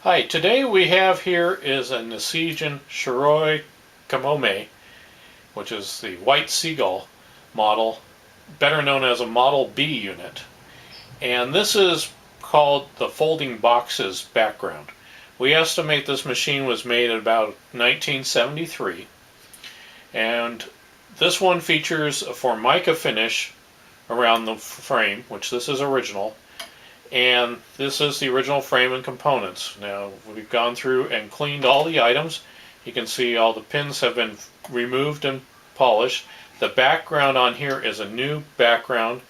Hi, today we have here is a Nishijin Shiroi Kamome, which is the white seagull model, better known as a Model B unit. And this is called the folding boxes background. We estimate this machine was made in about 1973. And this one features a Formica finish around the frame, which this is original. And this is the original frame and components. Now we've gone through and cleaned all the items. You can see all the pins have been removed and polished. The background on here is a new background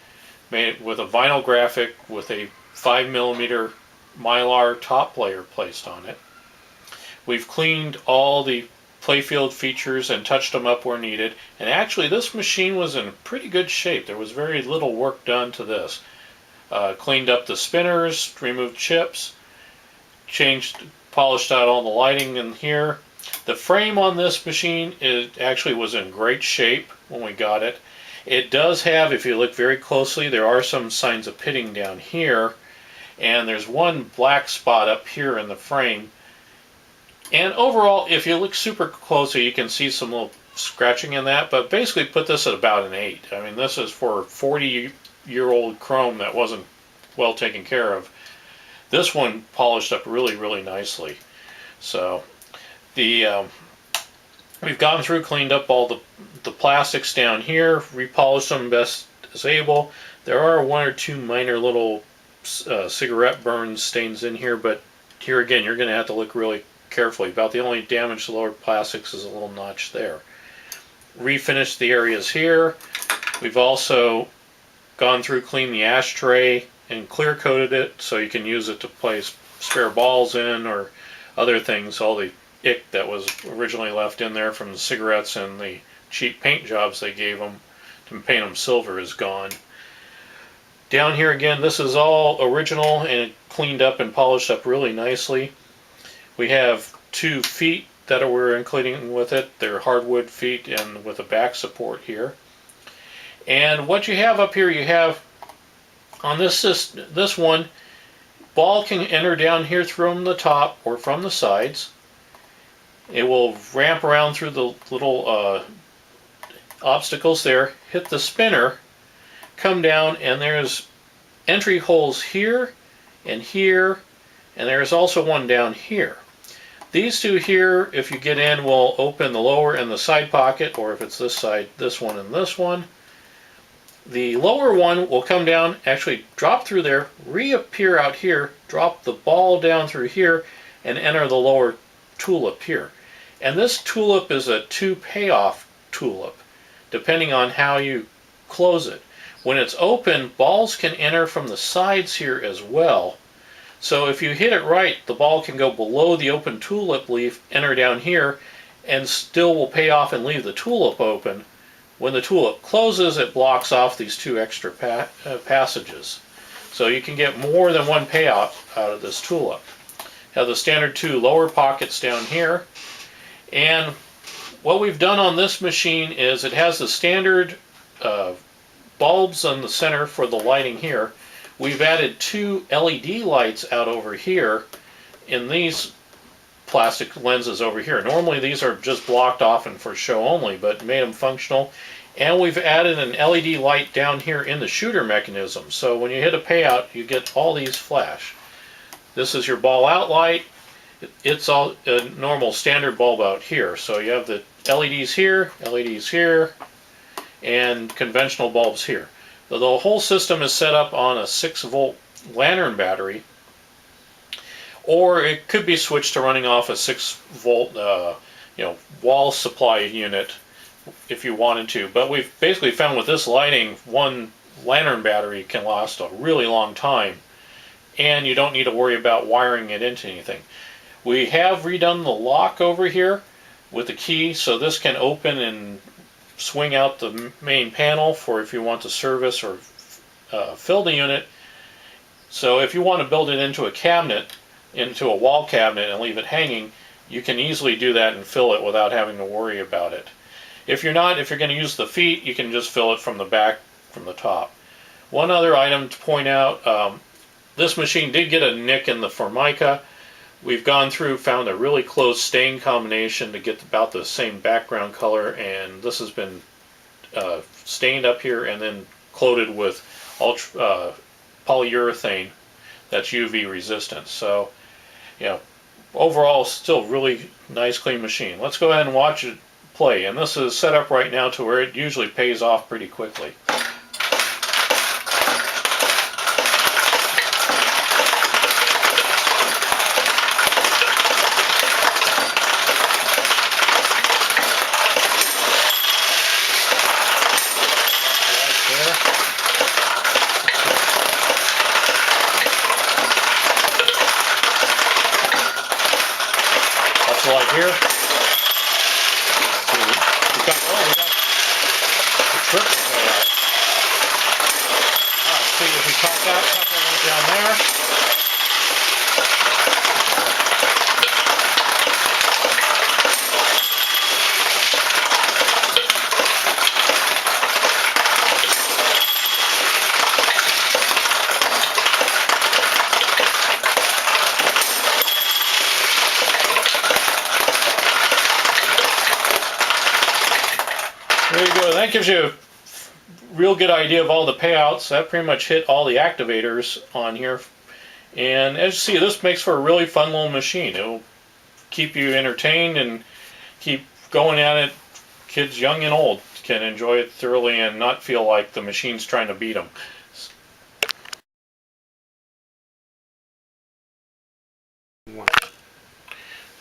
made with a vinyl graphic with a 5mm mylar top layer placed on it. We've cleaned all the playfield features and touched them up where needed. And actually this machine was in pretty good shape. There was very little work done to this. Cleaned up the spinners, removed chips, polished out all the lighting in here. The frame on this machine actually was in great shape when we got it. It does have, if you look very closely, there are some signs of pitting down here, and there's one black spot up here in the frame. And overall, if you look super closely, you can see some little scratching in that, but basically put this at about an 8. I mean, this is for 40-year-old chrome that wasn't well taken care of. This one polished up really nicely. So we've gone through, cleaned up all the plastics down here, repolished them best as able. There are one or two minor little cigarette burn stains in here, but here again you're going to have to look really carefully. About the only damage to the lower plastics is a little notch there. Refinished the areas here. We've also gone through, cleaned the ashtray and clear coated it so you can use it to place spare balls in or other things. All the ick that was originally left in there from the cigarettes and the cheap paint jobs they gave them to paint them silver is gone. Down here again, this is all original and cleaned up and polished up really nicely. We have 2 feet that we're including with it. They're hardwood feet and with a back support here. And what you have up here, you have on this one, ball can enter down here from the top or from the sides. It will ramp around through the little obstacles there, hit the spinner, come down, and there's entry holes here, and there's also one down here. These 2 here, if you get in, will open the lower and the side pocket, or if it's this side, this one and this one. The lower one will come down, actually drop through there, reappear out here, drop the ball down through here, and enter the lower tulip here. And this tulip is a 2 payoff tulip, depending on how you close it. When it's open, balls can enter from the sides here as well. So if you hit it right, the ball can go below the open tulip leaf, enter down here, and still will pay off and leave the tulip open. When the tulip closes, it blocks off these 2 extra passages. So you can get more than one payout out of this tulip. Have the standard 2 lower pockets down here. And what we've done on this machine is it has the standard bulbs in the center for the lighting here. We've added 2 LED lights out over here in these plastic lenses over here. Normally these are just blocked off and for show only, but made them functional. And we've added an LED light down here in the shooter mechanism. So when you hit a payout, you get all these flash. This is your ball out light. It's all a normal standard bulb out here. So you have the LEDs here, and conventional bulbs here. So the whole system is set up on a 6-volt lantern battery, or it could be switched to running off a 6-volt wall supply unit if you wanted to. But we've basically found with this lighting, one lantern battery can last a really long time, and you don't need to worry about wiring it into anything. We have redone the lock over here with the key, so this can open and swing out the main panel for if you want to service or fill the unit. So if you want to build it into a cabinet, into a wall cabinet, and leave it hanging, you can easily do that and fill it without having to worry about it. If you're going to use the feet, you can just fill it from the back, from the top. One other item to point out, this machine did get a nick in the Formica. we've gone through, found a really close stain combination to get about the same background color, and this has been stained up here and then coated with polyurethane that's UV resistant. So, overall, still really nice, clean machine. Let's go ahead and watch it play. And this is set up right now to where it usually pays off pretty quickly. Like here. We got the triple layout. See if we cut that couple right down there. There you go. That gives you a real good idea of all the payouts. That pretty much hit all the activators on here. And as you see, this makes for a really fun little machine. It'll keep you entertained and keep going at it. Kids young and old can enjoy it thoroughly and not feel like the machine's trying to beat them.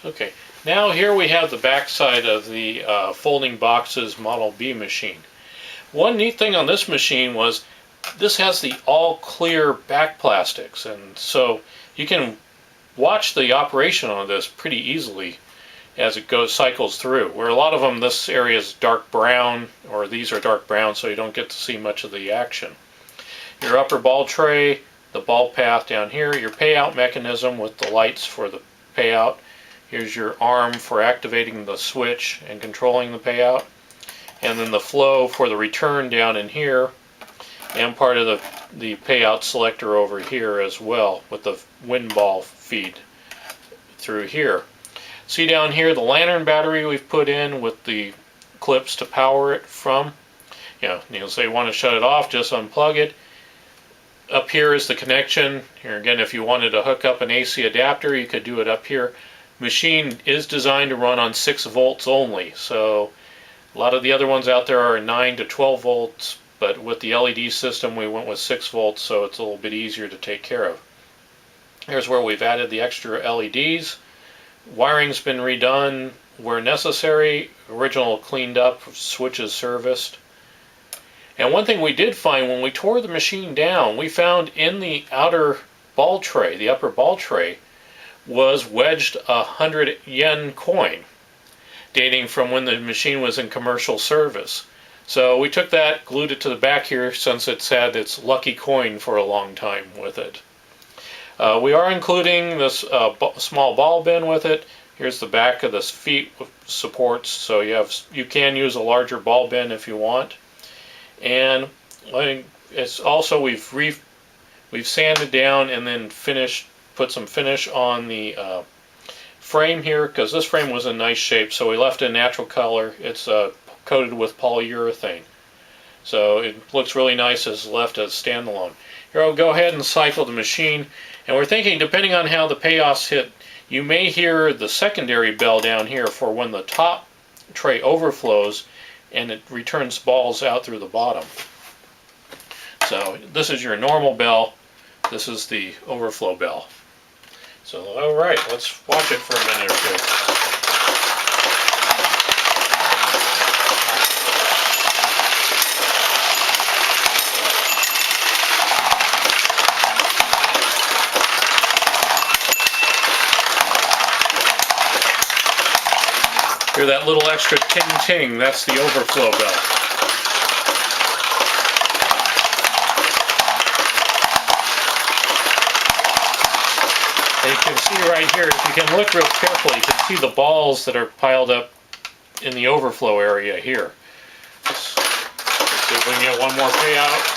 Okay, now here we have the back side of the Folding Boxes Model B machine. One neat thing on this machine was this has the all clear back plastics, and so you can watch the operation on this pretty easily as it cycles through. Where a lot of them, this area is dark brown, or these are dark brown, so you don't get to see much of the action. Your upper ball tray, the ball path down here, your payout mechanism with the lights for the payout. Here's your arm for activating the switch and controlling the payout. And then the flow for the return down in here. And part of the payout selector over here as well with the wind ball feed through here. See down here the lantern battery we've put in with the clips to power it from. You'll say you want to shut it off, just unplug it. Up here is the connection. Here again, if you wanted to hook up an AC adapter, you could do it up here. Machine is designed to run on 6 volts only, so a lot of the other ones out there are 9 to 12 volts, but with the LED system we went with 6 volts, so it's a little bit easier to take care of. Here's where we've added the extra LEDs. Wiring's been redone where necessary, original cleaned up, switches serviced. And one thing we did find when we tore the machine down, we found in the outer ball tray, the upper ball tray, was wedged a 100 yen coin dating from when the machine was in commercial service. So we took that, glued it to the back here since it's had its lucky coin for a long time with it. We are including this small ball bin with it. Here's the back of the feet supports, so you can use a larger ball bin if you want. And it's also we've sanded down and then put some finish on the frame here, because this frame was in nice shape, so we left it in natural color. It's coated with polyurethane, so it looks really nice as left as standalone. Here I'll go ahead and cycle the machine, and we're thinking, depending on how the payoffs hit, you may hear the secondary bell down here for when the top tray overflows and it returns balls out through the bottom. So this is your normal bell, this is the overflow bell. So, alright, let's watch it for a minute or two. Hear that little extra ting-ting, that's the overflow bell. And you can see right here, if you can look real carefully, you can see the balls that are piled up in the overflow area here. Let's see if we can get one more payout.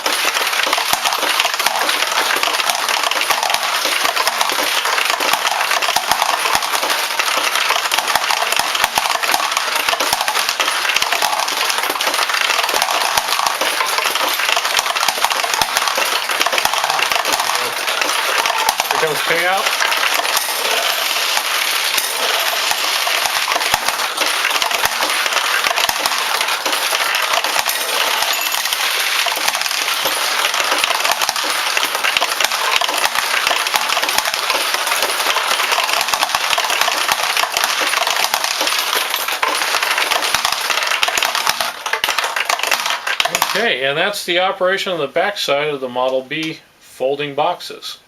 payout. Okay, and that's the operation on the back side of the Model B folding boxes.